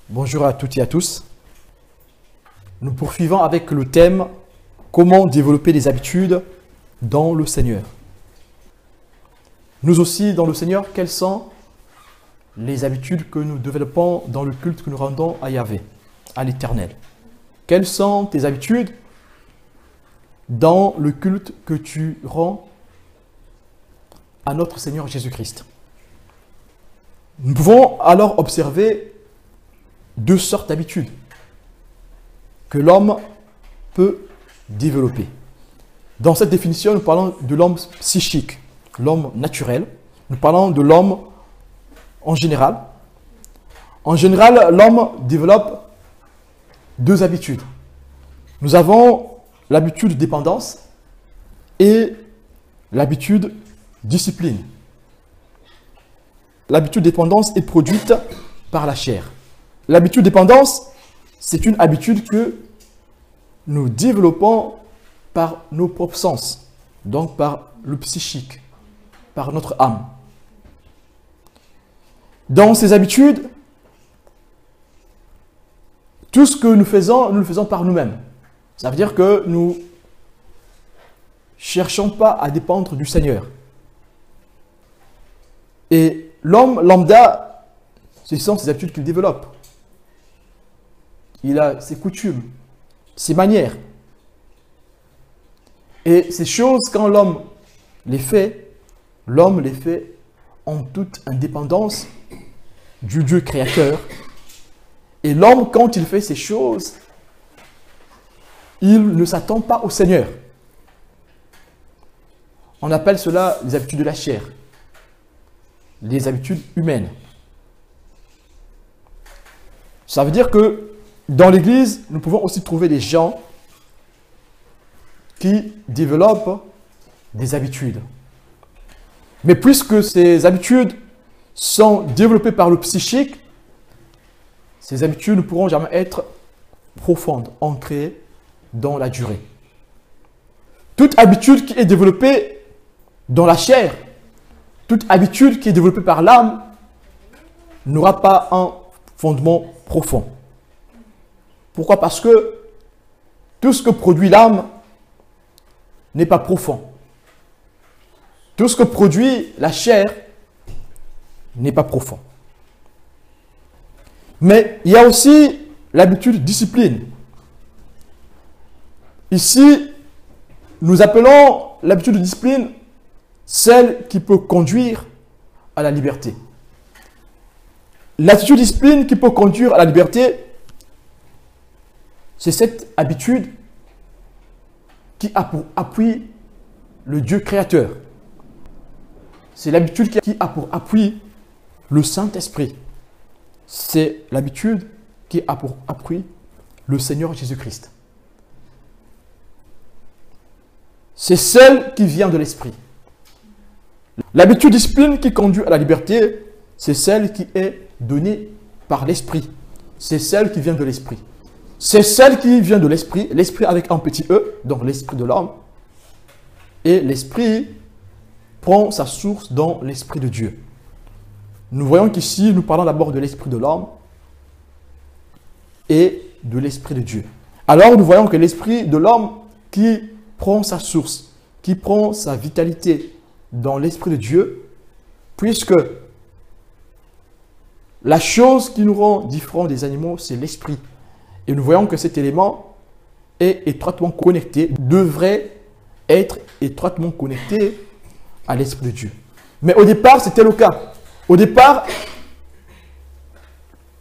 Bonjour à toutes et à tous. Nous poursuivons avec le thème « Comment développer des habitudes dans le Seigneur ». Nous aussi, dans le Seigneur, quelles sont les habitudes que nous développons dans le culte que nous rendons à Yahvé, à l'Éternel? Quelles sont tes habitudes dans le culte que tu rends à notre Seigneur Jésus-Christ? Nous pouvons alors observer deux sortes d'habitudes que l'homme peut développer. Dans cette définition, nous parlons de l'homme psychique, l'homme naturel. Nous parlons de l'homme en général. En général, l'homme développe deux habitudes. Nous avons l'habitude de dépendance et l'habitude discipline. L'habitude de dépendance est produite par la chair. L'habitude de dépendance, c'est une habitude que nous développons par nos propres sens, donc par le psychique, par notre âme. Dans ces habitudes, tout ce que nous le faisons par nous-mêmes. Ça veut dire que nous ne cherchons pas à dépendre du Seigneur. Et l'homme lambda, ce sont ses habitudes qu'il développe. Il a ses coutumes, ses manières. Et ces choses, quand l'homme les fait en toute indépendance du Dieu créateur. Et l'homme, quand il fait ces choses, il ne s'attend pas au Seigneur. On appelle cela les habitudes de la chair, les habitudes humaines. Ça veut dire que dans l'Église, nous pouvons aussi trouver des gens qui développent des habitudes. Mais puisque ces habitudes sont développées par le psychique, ces habitudes ne pourront jamais être profondes, ancrées dans la durée. Toute habitude qui est développée dans la chair, toute habitude qui est développée par l'âme, n'aura pas un fondement profond. Pourquoi? Parce que tout ce que produit l'âme n'est pas profond. Tout ce que produit la chair n'est pas profond. Mais il y a aussi l'habitude de discipline. Ici, nous appelons l'habitude de discipline celle qui peut conduire à la liberté. L'attitude de discipline qui peut conduire à la liberté, c'est cette habitude qui a pour appui le Dieu créateur. C'est l'habitude qui a pour appui le Saint-Esprit. C'est l'habitude qui a pour appui le Seigneur Jésus-Christ. C'est celle qui vient de l'Esprit. L'habitude de discipline qui conduit à la liberté, c'est celle qui est donnée par l'Esprit. C'est celle qui vient de l'Esprit. C'est celle qui vient de l'Esprit, l'Esprit avec un petit e, donc l'Esprit de l'homme. Et l'Esprit prend sa source dans l'Esprit de Dieu. Nous voyons qu'ici, nous parlons d'abord de l'Esprit de l'homme et de l'Esprit de Dieu. Alors, nous voyons que l'Esprit de l'homme qui prend sa source, qui prend sa vitalité dans l'Esprit de Dieu, puisque la chose qui nous rend différents des animaux, c'est l'Esprit. Et nous voyons que cet élément est étroitement connecté, devrait être étroitement connecté à l'Esprit de Dieu. Mais au départ, c'était le cas. Au départ,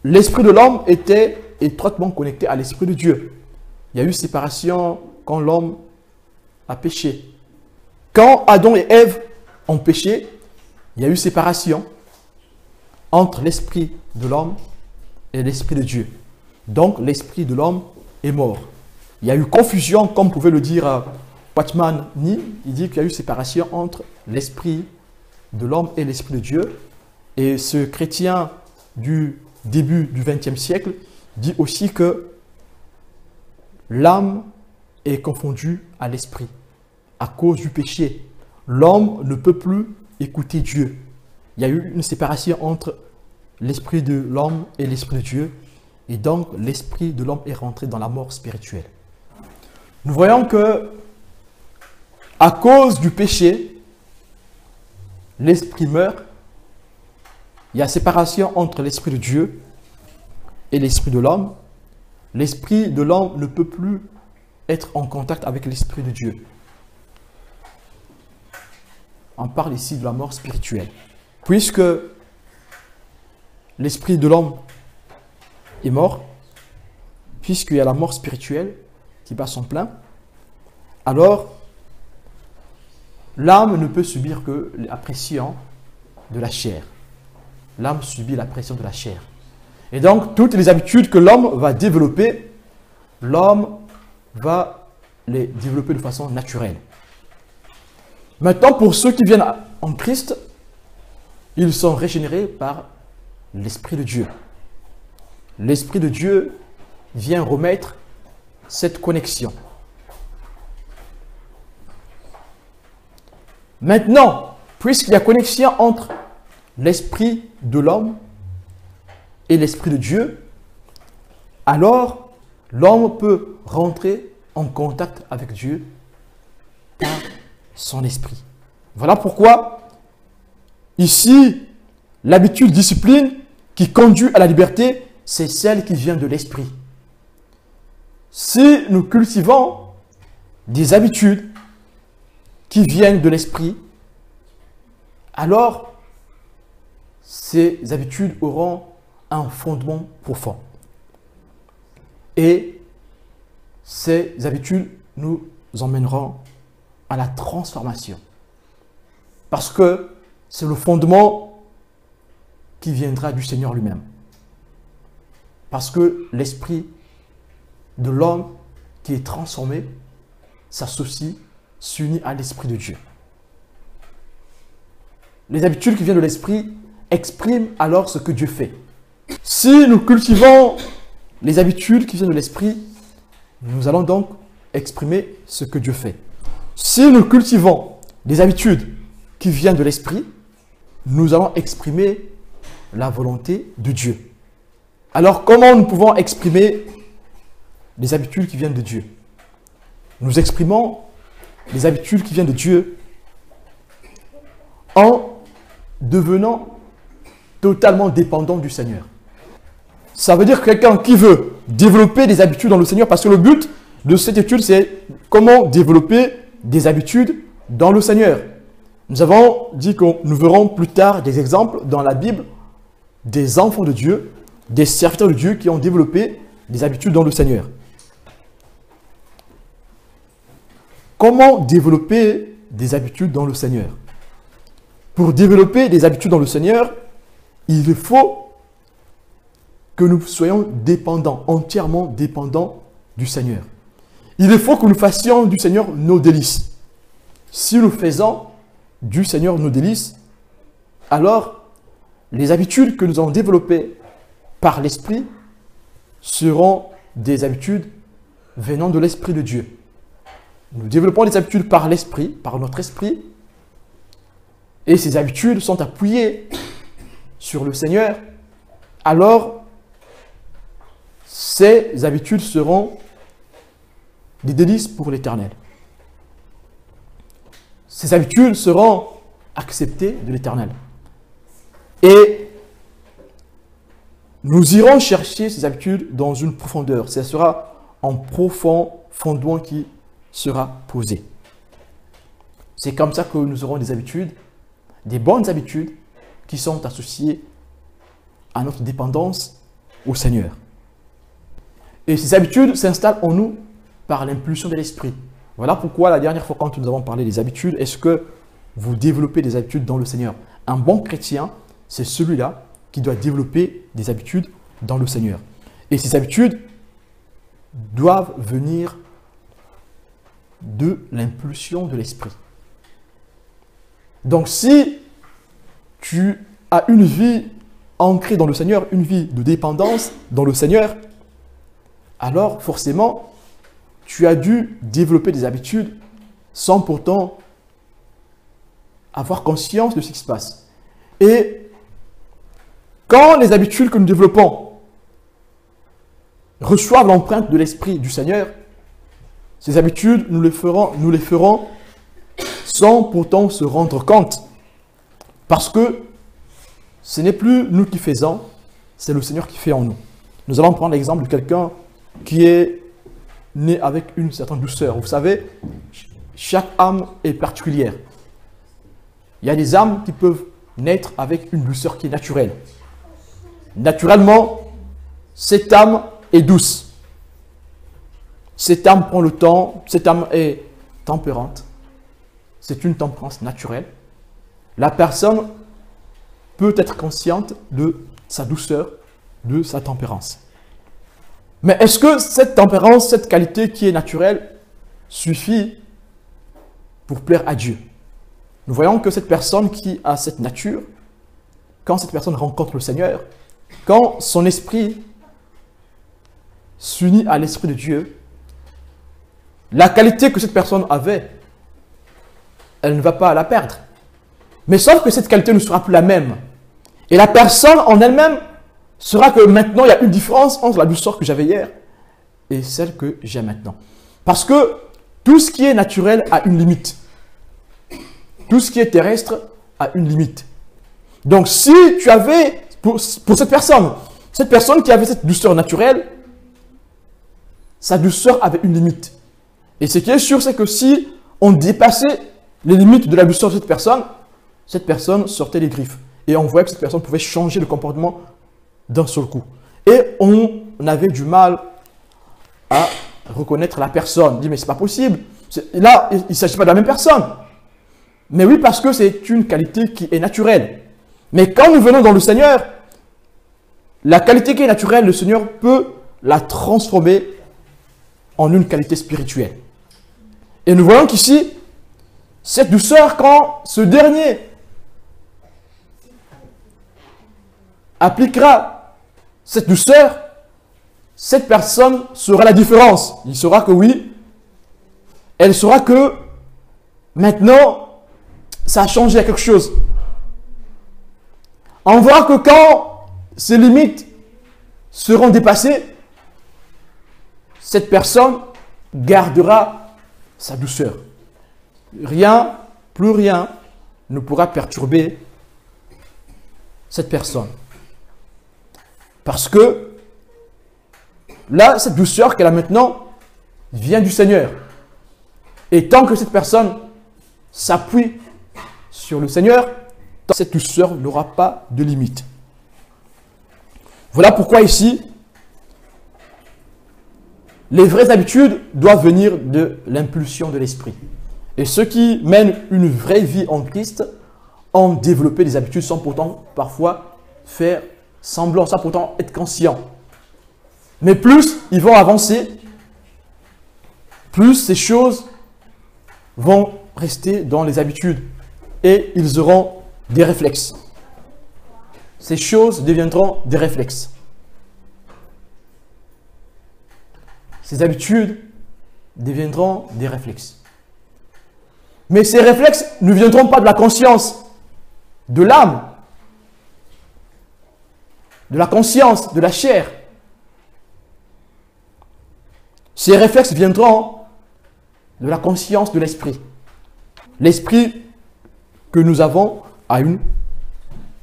l'Esprit de l'homme était étroitement connecté à l'Esprit de Dieu. Il y a eu séparation quand l'homme a péché. Quand Adam et Ève ont péché, il y a eu séparation entre l'Esprit de l'homme et l'Esprit de Dieu. Donc, l'Esprit de l'homme est mort. Il y a eu confusion, comme pouvait le dire Watchman Nee. Il dit qu'il y a eu séparation entre l'Esprit de l'homme et l'Esprit de Dieu. Et ce chrétien du début du XXe siècle dit aussi que l'âme est confondue à l'esprit à cause du péché. L'homme ne peut plus écouter Dieu. Il y a eu une séparation entre l'esprit de l'homme et l'esprit de Dieu. Et donc, l'esprit de l'homme est rentré dans la mort spirituelle. Nous voyons que, à cause du péché, l'esprit meurt. Il y a séparation entre l'esprit de Dieu et l'esprit de l'homme. L'esprit de l'homme ne peut plus être en contact avec l'esprit de Dieu. On parle ici de la mort spirituelle. Puisque l'esprit de l'homme est mort, puisqu'il y a la mort spirituelle qui bat son plein, alors l'âme ne peut subir que la pression de la chair. L'âme subit la pression de la chair. Et donc, toutes les habitudes que l'homme va développer, l'homme va les développer de façon naturelle. Maintenant, pour ceux qui viennent en Christ, ils sont régénérés par l'Esprit de Dieu. L'Esprit de Dieu vient remettre cette connexion. Maintenant, puisqu'il y a connexion entre l'Esprit de l'homme et l'Esprit de Dieu, alors l'homme peut rentrer en contact avec Dieu par son esprit. Voilà pourquoi, ici, l'habitude discipline qui conduit à la liberté, c'est celle qui vient de l'esprit. Si nous cultivons des habitudes qui viennent de l'esprit, alors ces habitudes auront un fondement profond. Et ces habitudes nous emmèneront à la transformation. Parce que c'est le fondement qui viendra du Seigneur lui-même. Parce que l'esprit de l'homme qui est transformé s'associe, s'unit à l'esprit de Dieu. Les habitudes qui viennent de l'esprit expriment alors ce que Dieu fait. Si nous cultivons les habitudes qui viennent de l'esprit, nous allons donc exprimer ce que Dieu fait. Si nous cultivons des habitudes qui viennent de l'esprit, nous allons exprimer la volonté de Dieu. Alors, comment nous pouvons exprimer les habitudes qui viennent de Dieu? Nous exprimons les habitudes qui viennent de Dieu en devenant totalement dépendant du Seigneur. Ça veut dire que quelqu'un qui veut développer des habitudes dans le Seigneur, parce que le but de cette étude, c'est comment développer des habitudes dans le Seigneur. Nous avons dit que nous verrons plus tard des exemples dans la Bible des enfants de Dieu, des serviteurs de Dieu qui ont développé des habitudes dans le Seigneur. Comment développer des habitudes dans le Seigneur? Pour développer des habitudes dans le Seigneur, il faut que nous soyons dépendants, entièrement dépendants du Seigneur. Il faut que nous fassions du Seigneur nos délices. Si nous faisons du Seigneur nos délices, alors les habitudes que nous avons développées par l'Esprit seront des habitudes venant de l'Esprit de Dieu. Nous développons des habitudes par l'Esprit, par notre Esprit, et ces habitudes sont appuyées sur le Seigneur, alors ces habitudes seront des délices pour l'Éternel. Ces habitudes seront acceptées de l'Éternel. Et nous irons chercher ces habitudes dans une profondeur. Ce sera un profond fondement qui sera posé. C'est comme ça que nous aurons des habitudes, des bonnes habitudes qui sont associées à notre dépendance au Seigneur. Et ces habitudes s'installent en nous par l'impulsion de l'Esprit. Voilà pourquoi la dernière fois quand nous avons parlé des habitudes, est-ce que vous développez des habitudes dans le Seigneur? Un bon chrétien, c'est celui-là qui doit développer des habitudes dans le Seigneur. Et ces habitudes doivent venir de l'impulsion de l'Esprit. Donc si tu as une vie ancrée dans le Seigneur, une vie de dépendance dans le Seigneur, alors forcément, tu as dû développer des habitudes sans pourtant avoir conscience de ce qui se passe. Et quand les habitudes que nous développons reçoivent l'empreinte de l'Esprit du Seigneur, ces habitudes, nous les ferons sans pourtant se rendre compte. Parce que ce n'est plus nous qui faisons, c'est le Seigneur qui fait en nous. Nous allons prendre l'exemple de quelqu'un qui est né avec une certaine douceur. Vous savez, chaque âme est particulière. Il y a des âmes qui peuvent naître avec une douceur qui est naturelle. Naturellement, cette âme est douce. Cette âme prend le temps, cette âme est tempérante. C'est une tempérance naturelle. La personne peut être consciente de sa douceur, de sa tempérance. Mais est-ce que cette tempérance, cette qualité qui est naturelle, suffit pour plaire à Dieu? Nous voyons que cette personne qui a cette nature, quand cette personne rencontre le Seigneur, quand son esprit s'unit à l'Esprit de Dieu, la qualité que cette personne avait, elle ne va pas la perdre. Mais sauf que cette qualité ne sera plus la même. Et la personne en elle-même sera que maintenant, il y a une différence entre la douceur que j'avais hier et celle que j'ai maintenant. Parce que tout ce qui est naturel a une limite. Tout ce qui est terrestre a une limite. Donc si tu avais, pour cette personne qui avait cette douceur naturelle, sa douceur avait une limite. Et ce qui est sûr, c'est que si on dépassait les limites de la douceur de cette personne sortait les griffes. Et on voyait que cette personne pouvait changer de comportement d'un seul coup. Et on avait du mal à reconnaître la personne. On dit, mais c'est pas possible. Là, il ne s'agit pas de la même personne. Mais oui, parce que c'est une qualité qui est naturelle. Mais quand nous venons dans le Seigneur, la qualité qui est naturelle, le Seigneur peut la transformer en une qualité spirituelle. Et nous voyons qu'ici, cette douceur, quand ce dernier appliquera cette douceur, cette personne saura la différence. Il saura que oui, elle saura que maintenant, ça a changé à quelque chose. On voit que quand ces limites seront dépassées, cette personne gardera sa douceur. Rien, plus rien, ne pourra perturber cette personne. Parce que là, cette douceur qu'elle a maintenant vient du Seigneur. Et tant que cette personne s'appuie sur le Seigneur, cette douceur n'aura pas de limite. Voilà pourquoi ici, les vraies habitudes doivent venir de l'impulsion de l'esprit. Et ceux qui mènent une vraie vie en Christ ont développé des habitudes sans pourtant parfois faire semblant, sans pourtant être conscients. Mais plus ils vont avancer, plus ces choses vont rester dans les habitudes et ils auront des réflexes. Ces choses deviendront des réflexes. Ces habitudes deviendront des réflexes. Mais ces réflexes ne viendront pas de la conscience, de l'âme, de la conscience, de la chair. Ces réflexes viendront de la conscience de l'esprit. L'esprit que nous avons a une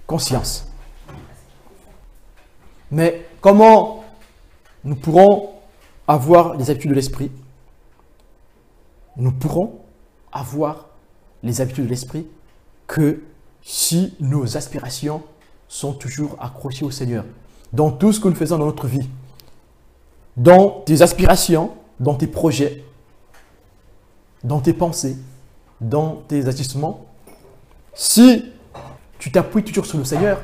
conscience. Mais comment nous pourrons avoir les habitudes de l'esprit? Nous pourrons avoir les habitudes de l'esprit que si nos aspirations sont toujours accrochées au Seigneur. Dans tout ce que nous faisons dans notre vie, dans tes aspirations, dans tes projets, dans tes pensées, dans tes agissements, si tu t'appuies toujours sur le Seigneur,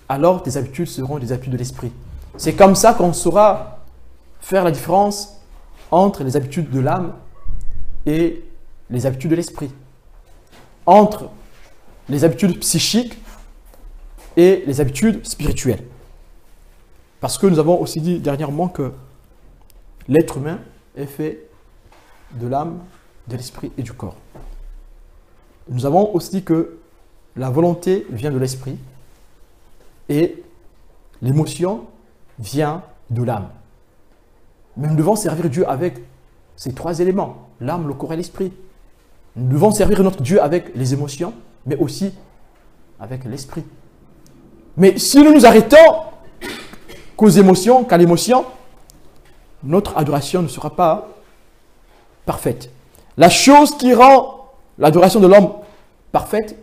alors tes habitudes seront des habitudes de l'esprit. C'est comme ça qu'on saura faire la différence entre les habitudes de l'âme et les habitudes de l'esprit. Entre les habitudes psychiques et les habitudes spirituelles. Parce que nous avons aussi dit dernièrement que l'être humain est fait de l'âme, de l'esprit et du corps. Nous avons aussi dit que la volonté vient de l'esprit et l'émotion vient de l'âme. Mais nous devons servir Dieu avec ces trois éléments, l'âme, le corps et l'esprit. Nous devons servir notre Dieu avec les émotions, mais aussi avec l'esprit. Mais si nous nous arrêtons qu'aux émotions, qu'à l'émotion, notre adoration ne sera pas parfaite. La chose qui rend l'adoration de l'homme parfaite,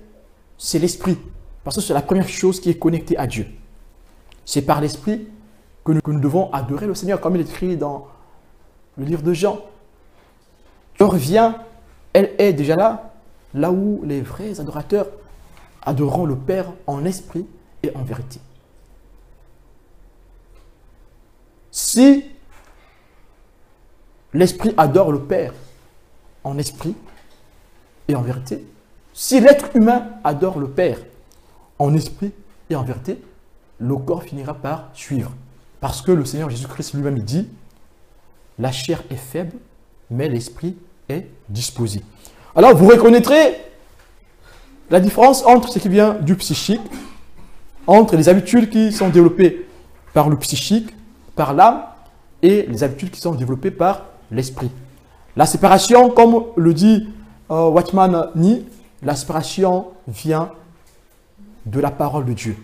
c'est l'esprit. Parce que c'est la première chose qui est connectée à Dieu. C'est par l'esprit que nous devons adorer le Seigneur, comme il est écrit dans le livre de Jean. L'heure vient, elle est déjà là où les vrais adorateurs adoreront le Père en esprit et en vérité. Si l'esprit adore le Père en esprit et en vérité, si l'être humain adore le Père en esprit et en vérité, le corps finira par suivre. Parce que le Seigneur Jésus-Christ lui-même dit, la chair est faible, mais l'esprit est disposé. Alors vous reconnaîtrez la différence entre ce qui vient du psychique, entre les habitudes qui sont développées par le psychique, par l'âme, et les habitudes qui sont développées par l'esprit. La séparation, comme le dit Watchman Nee, la séparation vient de la parole de Dieu.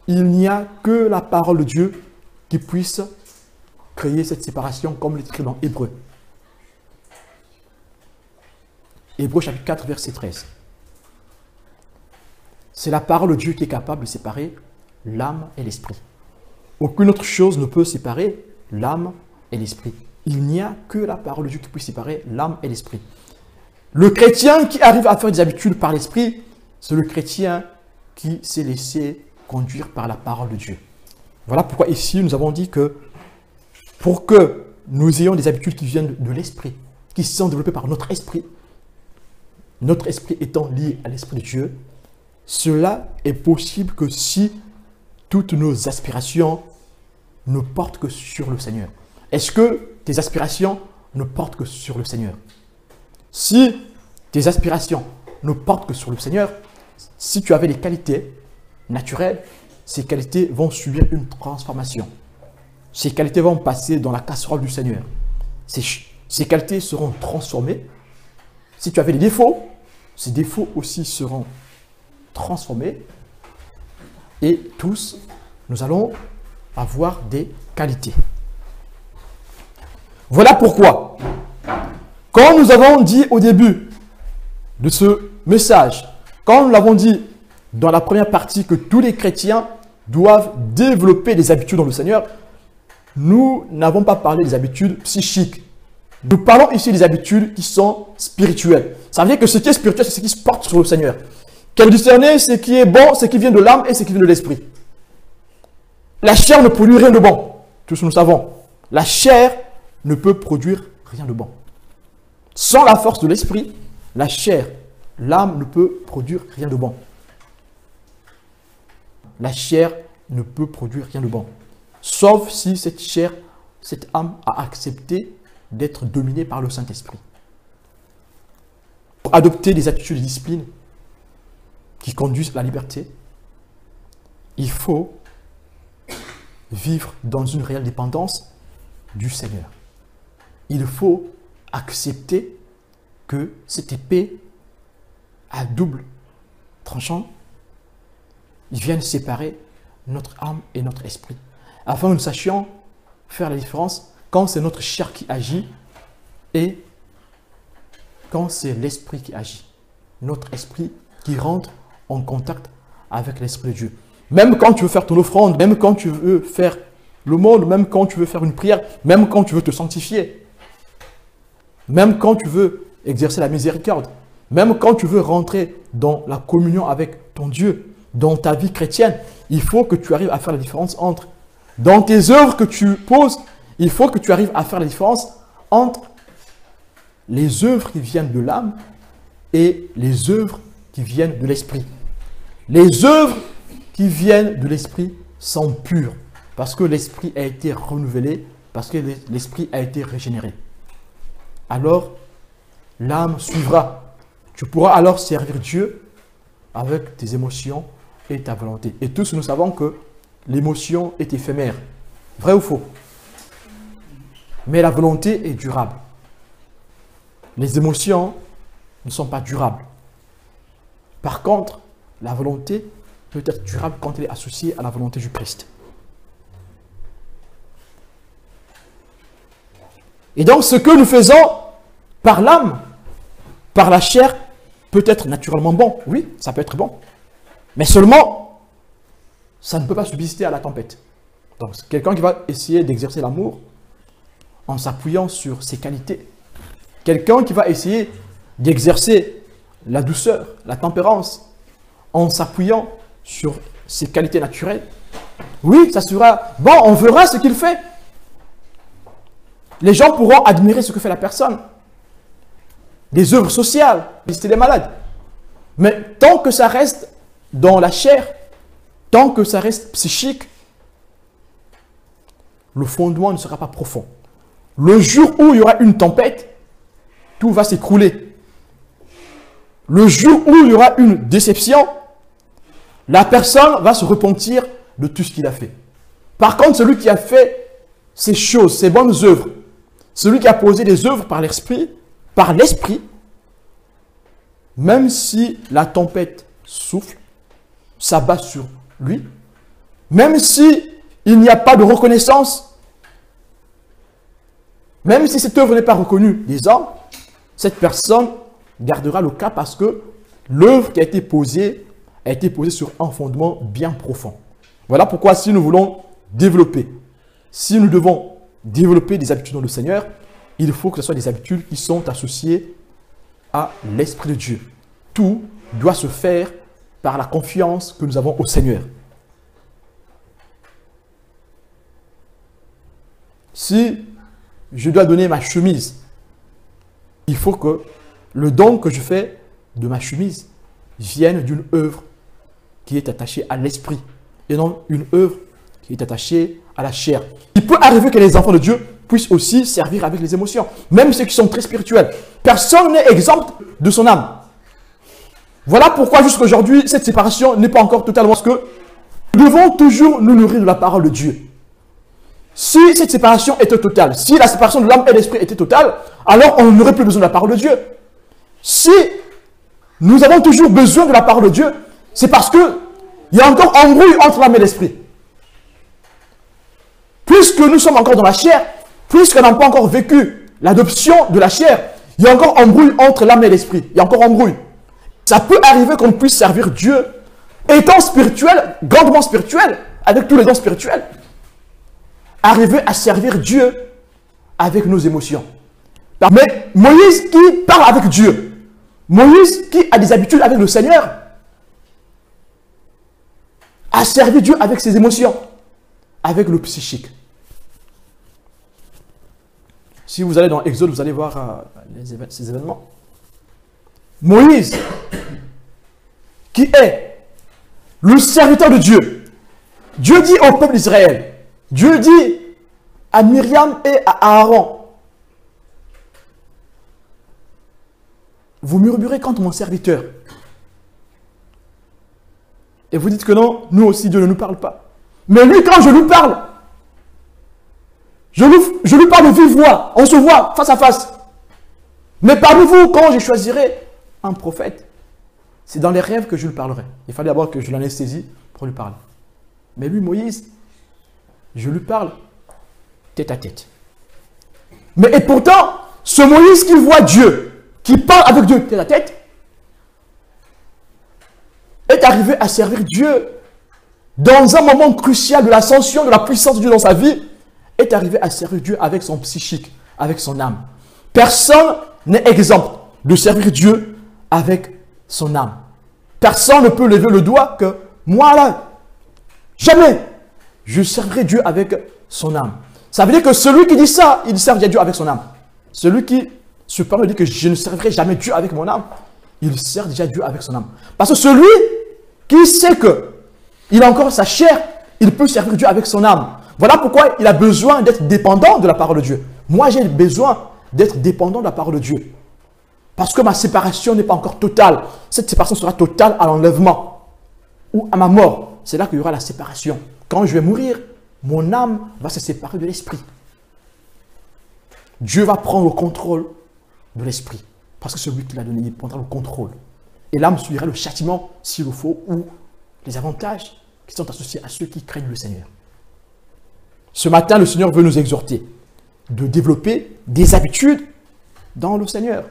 Il n'y a que la parole de Dieu qui puisse créer cette séparation, comme il est écrit dans Hébreux. Hébreux chapitre 4, verset 13. C'est la parole de Dieu qui est capable de séparer l'âme et l'esprit. Aucune autre chose ne peut séparer l'âme et l'esprit. Il n'y a que la parole de Dieu qui puisse séparer l'âme et l'esprit. Le chrétien qui arrive à faire des habitudes par l'esprit, c'est le chrétien qui s'est laissé conduire par la parole de Dieu. Voilà pourquoi ici nous avons dit que pour que nous ayons des habitudes qui viennent de l'esprit, qui sont développées par notre esprit étant lié à l'esprit de Dieu, cela est possible que si toutes nos aspirations ne portent que sur le Seigneur. Est-ce que tes aspirations ne portent que sur le Seigneur? Si tes aspirations ne portent que sur le Seigneur, si tu avais les qualités naturelles, ces qualités vont subir une transformation. Ces qualités vont passer dans la casserole du Seigneur. Ces qualités seront transformées. Si tu avais les défauts, ces défauts aussi seront transformés. Et tous, nous allons avoir des qualités. Voilà pourquoi, quand nous avons dit au début de ce message, quand nous l'avons dit dans la première partie que tous les chrétiens doivent développer des habitudes dans le Seigneur, nous n'avons pas parlé des habitudes psychiques. Nous parlons ici des habitudes qui sont spirituelles. Ça veut dire que ce qui est spirituel, c'est ce qui se porte sur le Seigneur. Qu'elle discerner ce qui est bon, ce qui vient de l'âme et ce qui vient de l'esprit. La chair ne produit rien de bon. Tous nous savons. La chair ne peut produire rien de bon. Sans la force de l'esprit, la chair, l'âme ne peut produire rien de bon. La chair ne peut produire rien de bon. Sauf si cette chair, cette âme a accepté d'être dominée par le Saint-Esprit. Pour adopter des attitudes de discipline qui conduisent à la liberté, il faut vivre dans une réelle dépendance du Seigneur. Il faut accepter que cette épée à double tranchant vienne séparer notre âme et notre esprit, afin que nous sachions faire la différence quand c'est notre chair qui agit et quand c'est l'esprit qui agit. Notre esprit qui rentre en contact avec l'esprit de Dieu. Même quand tu veux faire ton offrande, même quand tu veux faire le monde, même quand tu veux faire une prière, même quand tu veux te sanctifier, même quand tu veux exercer la miséricorde, même quand tu veux rentrer dans la communion avec ton Dieu, dans ta vie chrétienne, il faut que tu arrives à faire la différence entre, dans tes œuvres que tu poses, il faut que tu arrives à faire la différence entre les œuvres qui viennent de l'âme et les œuvres qui viennent de l'esprit. Les œuvres qui viennent de l'esprit sont pures parce que l'esprit a été renouvelé, parce que l'esprit a été régénéré. Alors, l'âme suivra. Tu pourras alors servir Dieu avec tes émotions et ta volonté. Et tous nous savons que l'émotion est éphémère. Vrai ou faux? Mais la volonté est durable. Les émotions ne sont pas durables. Par contre, la volonté peut être durable quand elle est associée à la volonté du Christ. Et donc, ce que nous faisons par l'âme, par la chair, peut être naturellement bon. Oui, ça peut être bon. Mais seulement, ça ne peut pas subsister à la tempête. Donc, quelqu'un qui va essayer d'exercer l'amour en s'appuyant sur ses qualités. Quelqu'un qui va essayer d'exercer la douceur, la tempérance, en s'appuyant sur ses qualités naturelles. Oui, ça sera bon, on verra ce qu'il fait. Les gens pourront admirer ce que fait la personne. Des œuvres sociales, visiter les malades. Mais tant que ça reste dans la chair, tant que ça reste psychique, le fondement ne sera pas profond. Le jour où il y aura une tempête, tout va s'écrouler. Le jour où il y aura une déception, la personne va se repentir de tout ce qu'il a fait. Par contre, celui qui a fait ces choses, ces bonnes œuvres, celui qui a posé des œuvres par l'esprit, même si la tempête souffle, s'abat sur lui, même si il n'y a pas de reconnaissance, même si cette œuvre n'est pas reconnue des hommes, cette personne gardera le cap parce que l'œuvre qui a été posée sur un fondement bien profond. Voilà pourquoi si nous voulons développer, si nous devons développer des habitudes dans le Seigneur, il faut que ce soit des habitudes qui sont associées à l'Esprit de Dieu. Tout doit se faire par la confiance que nous avons au Seigneur. Si je dois donner ma chemise, il faut que le don que je fais de ma chemise vienne d'une œuvre qui est attachée à l'esprit et non une œuvre qui est attachée à la chair. Il peut arriver que les enfants de Dieu puissent aussi servir avec les émotions, même ceux qui sont très spirituels. Personne n'est exempt de son âme. Voilà pourquoi jusqu'à aujourd'hui, cette séparation n'est pas encore totalement ce que nous devons toujours nous nourrir de la parole de Dieu. Si cette séparation était totale, si la séparation de l'âme et de l'esprit était totale, alors on n'aurait plus besoin de la parole de Dieu. Si nous avons toujours besoin de la parole de Dieu, c'est parce qu'il y a encore embrouille entre l'âme et l'esprit. Puisque nous sommes encore dans la chair, puisqu'on n'a pas encore vécu l'adoption de la chair, il y a encore embrouille entre l'âme et l'esprit. Il y a encore embrouille. Ça peut arriver qu'on puisse servir Dieu, étant spirituel, grandement spirituel, avec tous les dons spirituels. Arriver à servir Dieu avec nos émotions. Mais Moïse qui parle avec Dieu, Moïse qui a des habitudes avec le Seigneur, a servi Dieu avec ses émotions, avec le psychique. Si vous allez dans Exode, vous allez voir ces événements. Moïse, qui est le serviteur de Dieu, Dieu dit au peuple d'Israël, Dieu dit à Myriam et à Aaron, vous murmurez contre mon serviteur. Et vous dites que non, nous aussi Dieu ne nous parle pas. Mais lui, quand je lui parle, je lui parle de vive voix, on se voit face à face. Mais parmi vous, quand je choisirai un prophète, c'est dans les rêves que je lui parlerai. Il fallait d'abord que je l'anesthésie pour lui parler. Mais lui, Moïse, je lui parle tête à tête. Mais et pourtant, ce Moïse qui voit Dieu, qui parle avec Dieu tête à tête, est arrivé à servir Dieu dans un moment crucial de l'ascension, de la puissance de Dieu dans sa vie, est arrivé à servir Dieu avec son psychique, avec son âme. Personne n'est exempt de servir Dieu avec son âme. Personne ne peut lever le doigt que moi là, jamais je servirai Dieu avec son âme. Ça veut dire que celui qui dit ça, il sert Dieu avec son âme. Celui qui se permet de dire que je ne servirai jamais Dieu avec mon âme, il sert déjà Dieu avec son âme. Parce que celui qui sait que il a encore sa chair, il peut servir Dieu avec son âme. Voilà pourquoi il a besoin d'être dépendant de la parole de Dieu. Moi, j'ai besoin d'être dépendant de la parole de Dieu. Parce que ma séparation n'est pas encore totale. Cette séparation sera totale à l'enlèvement ou à ma mort. C'est là qu'il y aura la séparation. Quand je vais mourir, mon âme va se séparer de l'esprit. Dieu va prendre le contrôle de l'esprit. Parce que c'est lui qui l'a donné, il prendra le contrôle. Et l'âme subira le châtiment, s'il le faut, ou les avantages qui sont associés à ceux qui craignent le Seigneur. Ce matin, le Seigneur veut nous exhorter de développer des habitudes dans le Seigneur,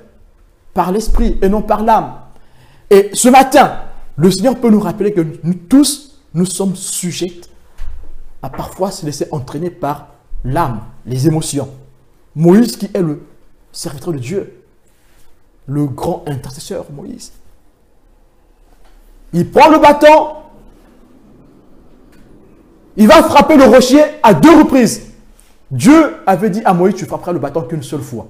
par l'esprit et non par l'âme. Et ce matin, le Seigneur peut nous rappeler que nous tous, nous sommes sujets à parfois se laisser entraîner par l'âme, les émotions. Moïse, qui est le serviteur de Dieu, le grand intercesseur, Moïse, il prend le bâton, il va frapper le rocher à 2 reprises. Dieu avait dit à Moïse, tu frapperas le bâton qu'une seule fois.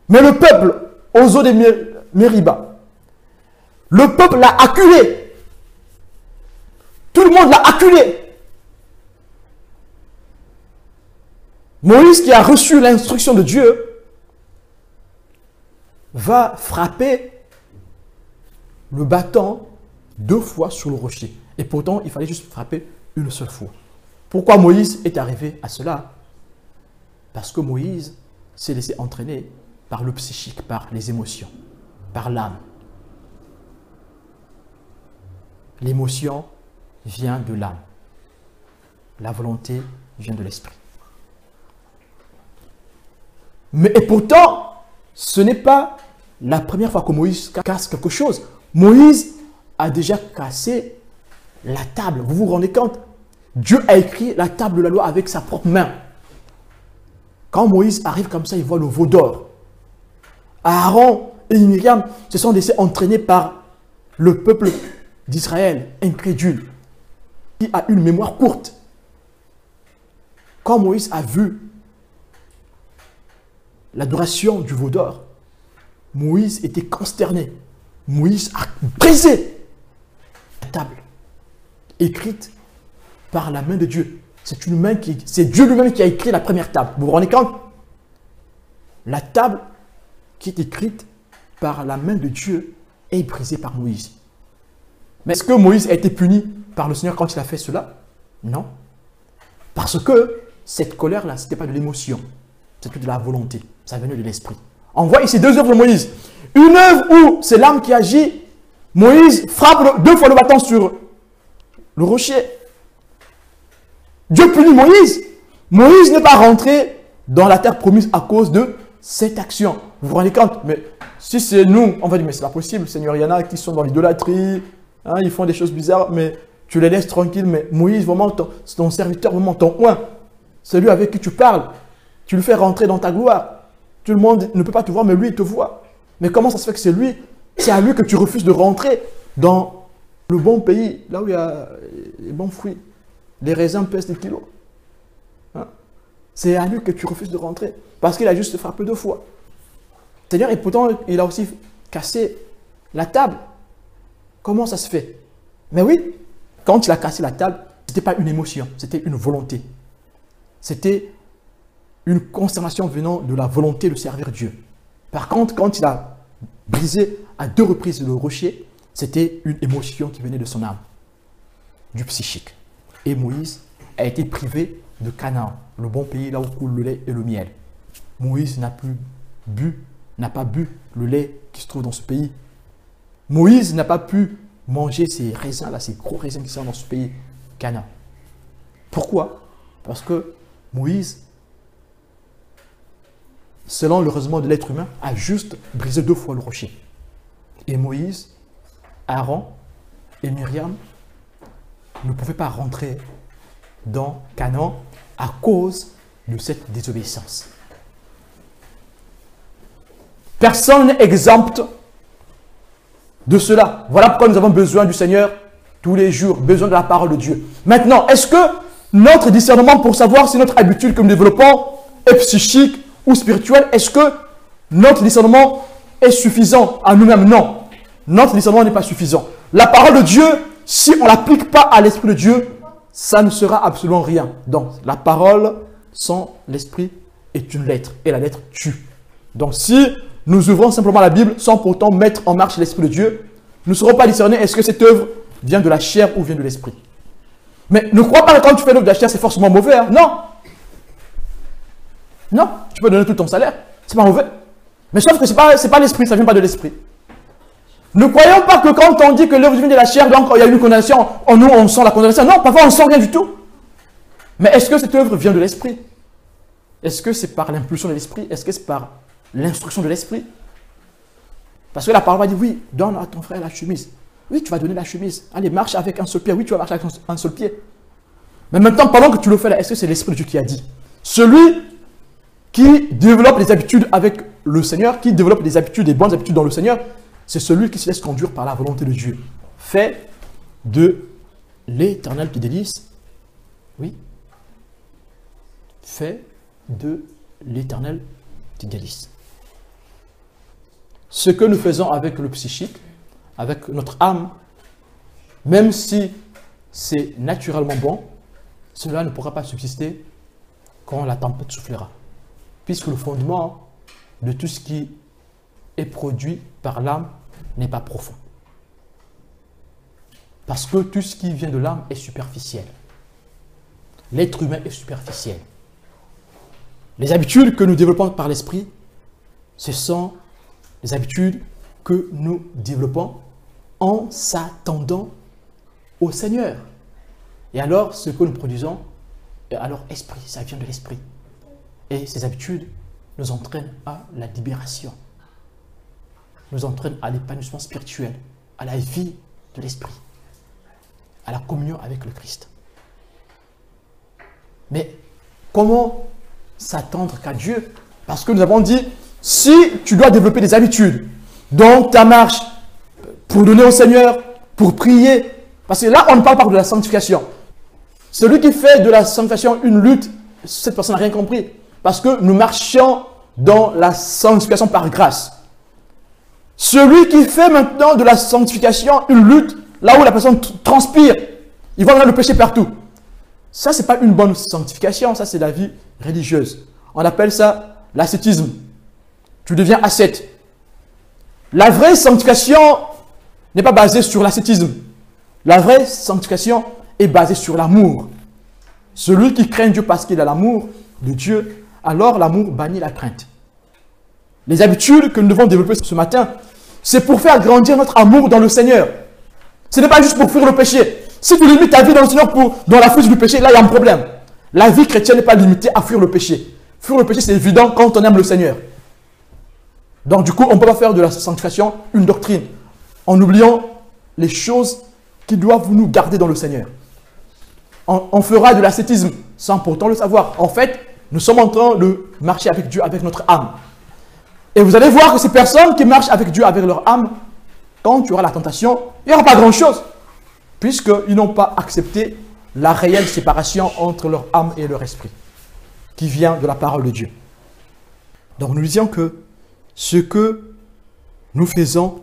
Mais le peuple, aux eaux de Mériba, le peuple l'a acculé. Tout le monde l'a acculé. Moïse, qui a reçu l'instruction de Dieu, va frapper le bâton 2 fois sur le rocher. Et pourtant, il fallait juste frapper une seule fois. Pourquoi Moïse est arrivé à cela? Parce que Moïse s'est laissé entraîner par le psychique, par les émotions, par l'âme. L'émotion vient de l'âme. La volonté vient de l'esprit. Et pourtant, ce n'est pas la première fois que Moïse casse quelque chose. Moïse a déjà cassé la table. Vous vous rendez compte? Dieu a écrit la table de la loi avec sa propre main. Quand Moïse arrive comme ça, il voit le veau d'or. Aaron et Myriam se sont laissés entraîner par le peuple d'Israël, incrédule, qui a une mémoire courte. Quand Moïse a vu l'adoration du veau d'or, Moïse était consterné. Moïse a brisé la table, écrite par la main de Dieu. C'est Dieu lui-même qui a écrit la première table. Vous vous rendez compte? La table qui est écrite par la main de Dieu est brisée par Moïse. Mais est-ce que Moïse a été puni par le Seigneur quand il a fait cela? Non. Parce que cette colère-là, ce n'était pas de l'émotion. C'était de la volonté. Ça venait de l'esprit. On voit ici 2 œuvres de Moïse. Une œuvre où c'est l'âme qui agit. Moïse frappe 2 fois le bâton sur le rocher. Dieu punit Moïse. Moïse n'est pas rentré dans la terre promise à cause de cette action. Vous vous rendez compte? Mais si c'est nous, on va dire, mais c'est pas possible, Seigneur. Il y en a qui sont dans l'idolâtrie, hein, ils font des choses bizarres, mais tu les laisses tranquilles. Mais Moïse, vraiment, ton serviteur, vraiment, ton oint, celui avec qui tu parles, tu le fais rentrer dans ta gloire. Tout le monde ne peut pas te voir, mais lui, il te voit. Mais comment ça se fait que c'est à lui que tu refuses de rentrer dans le bon pays, là où il y a les bons fruits? Les raisins pèsent des kilos. Hein? C'est à lui que tu refuses de rentrer. Parce qu'il a juste frappé 2 fois. Seigneur, et pourtant, il a aussi cassé la table. Comment ça se fait? Mais oui, quand il a cassé la table, ce n'était pas une émotion, c'était une volonté. C'était une consternation venant de la volonté de servir Dieu. Par contre, quand il a brisé à 2 reprises le rocher, c'était une émotion qui venait de son âme, du psychique. Et Moïse a été privé de Canaan, le bon pays là où coule le lait et le miel. Moïse n'a pas bu le lait qui se trouve dans ce pays. Moïse n'a pas pu manger ces raisins là, ces gros raisins qui sont dans ce pays, Canaan. Pourquoi? Parce que Moïse, selon le raisonnement de l'être humain, a juste brisé 2 fois le rocher. Et Moïse, Aaron et Myriam ne pouvaient pas rentrer dans Canaan à cause de cette désobéissance. Personne n'est exempt de cela. Voilà pourquoi nous avons besoin du Seigneur tous les jours, besoin de la parole de Dieu. Maintenant, est-ce que notre discernement pour savoir si notre habitude que nous développons est psychique ou spirituelle, est-ce que notre discernement est suffisant à nous-mêmes? Non. Notre discernement n'est pas suffisant. La parole de Dieu, si on ne l'applique pas à l'Esprit de Dieu, ça ne sera absolument rien. Donc, la parole sans l'Esprit est une lettre. Et la lettre tue. Donc, si nous ouvrons simplement la Bible sans pourtant mettre en marche l'Esprit de Dieu, nous ne saurons pas discerner est-ce que cette œuvre vient de la chair ou vient de l'Esprit. Mais ne crois pas que quand tu fais l'œuvre de la chair, c'est forcément mauvais. Hein? Non. Non, tu peux donner tout ton salaire. C'est pas mauvais. Mais sauf que c'est pas l'esprit, ça vient pas de l'esprit. Ne croyons pas que quand on dit que l'œuvre vient de la chair, donc il y a une condamnation, nous on sent la condamnation. Non, parfois on ne sent rien du tout. Mais est-ce que cette œuvre vient de l'esprit? Est-ce que c'est par l'impulsion de l'esprit? Est-ce que c'est par l'instruction de l'esprit? Parce que la parole va dire, oui, donne à ton frère la chemise. Oui, tu vas donner la chemise. Allez, marche avec un seul pied. Oui, tu vas marcher avec un seul pied. Mais maintenant, pendant que tu le fais là, est-ce que c'est l'Esprit de Dieu qui a dit? Celui qui développe les habitudes avec le Seigneur, qui développe des habitudes, des bonnes habitudes dans le Seigneur, c'est celui qui se laisse conduire par la volonté de Dieu. Fait de l'Éternel qui délice. Oui. Fait de l'Éternel qui délice. Ce que nous faisons avec le psychique, avec notre âme, même si c'est naturellement bon, cela ne pourra pas subsister quand la tempête soufflera. Puisque le fondement de tout ce qui est produit par l'âme n'est pas profond. Parce que tout ce qui vient de l'âme est superficiel. L'être humain est superficiel. Les habitudes que nous développons par l'esprit, ce sont les habitudes que nous développons en s'attendant au Seigneur. Et alors, ce que nous produisons, alors esprit, ça vient de l'esprit. Et ces habitudes nous entraînent à la libération, nous entraînent à l'épanouissement spirituel, à la vie de l'esprit, à la communion avec le Christ. Mais comment s'attendre qu'à Dieu? Parce que nous avons dit, si tu dois développer des habitudes, donc ta marche pour donner au Seigneur, pour prier, parce que là, on ne parle pas de la sanctification. Celui qui fait de la sanctification une lutte, cette personne n'a rien compris. Parce que nous marchions dans la sanctification par grâce. Celui qui fait maintenant de la sanctification une lutte, là où la personne transpire, il va dans le péché partout. Ça, ce n'est pas une bonne sanctification, ça c'est la vie religieuse. On appelle ça l'ascétisme. Tu deviens ascète. La vraie sanctification n'est pas basée sur l'ascétisme. La vraie sanctification est basée sur l'amour. Celui qui craint Dieu parce qu'il a l'amour de Dieu, alors l'amour bannit la crainte. Les habitudes que nous devons développer ce matin, c'est pour faire grandir notre amour dans le Seigneur. Ce n'est pas juste pour fuir le péché. Si tu limites ta vie dans le Seigneur dans la fuite du péché, là il y a un problème. La vie chrétienne n'est pas limitée à fuir le péché. Fuir le péché, c'est évident quand on aime le Seigneur. Donc du coup, on ne peut pas faire de la sanctification une doctrine en oubliant les choses qui doivent nous garder dans le Seigneur. On fera de l'ascétisme sans pourtant le savoir. En fait, nous sommes en train de marcher avec Dieu, avec notre âme. Et vous allez voir que ces personnes qui marchent avec Dieu, avec leur âme, quand tu auras la tentation, il n'y aura pas grand-chose. Puisqu'ils n'ont pas accepté la réelle séparation entre leur âme et leur esprit, qui vient de la parole de Dieu. Donc nous disions que ce que nous faisons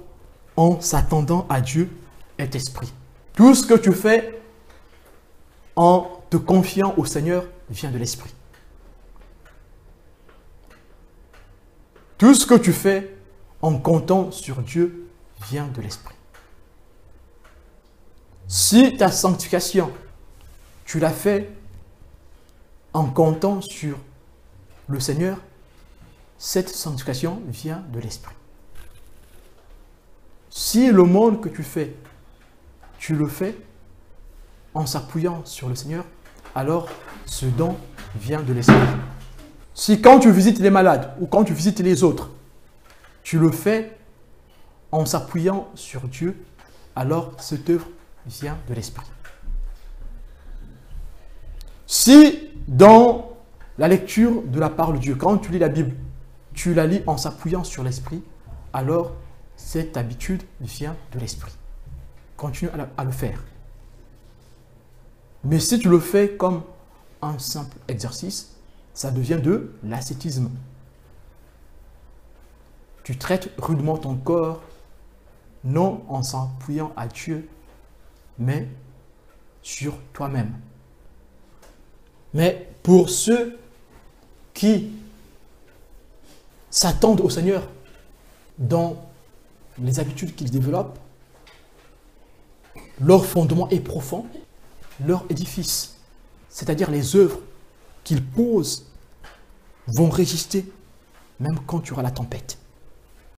en s'attendant à Dieu est esprit. Tout ce que tu fais en te confiant au Seigneur vient de l'esprit. Tout ce que tu fais en comptant sur Dieu vient de l'esprit. Si ta sanctification, tu l'as fait en comptant sur le Seigneur, cette sanctification vient de l'esprit. Si le monde que tu fais, tu le fais en s'appuyant sur le Seigneur, alors ce don vient de l'esprit. Si quand tu visites les malades ou quand tu visites les autres, tu le fais en s'appuyant sur Dieu, alors cette œuvre vient de l'esprit. Si dans la lecture de la parole de Dieu, quand tu lis la Bible, tu la lis en s'appuyant sur l'esprit, alors cette habitude vient de l'esprit. Continue à le faire. Mais si tu le fais comme un simple exercice, ça devient de l'ascétisme. Tu traites rudement ton corps, non en s'appuyant à Dieu, mais sur toi-même. Mais pour ceux qui s'attendent au Seigneur dans les habitudes qu'ils développent, leur fondement est profond, leur édifice, c'est-à-dire les œuvres qu'ils posent, vont résister même quand tu auras la tempête.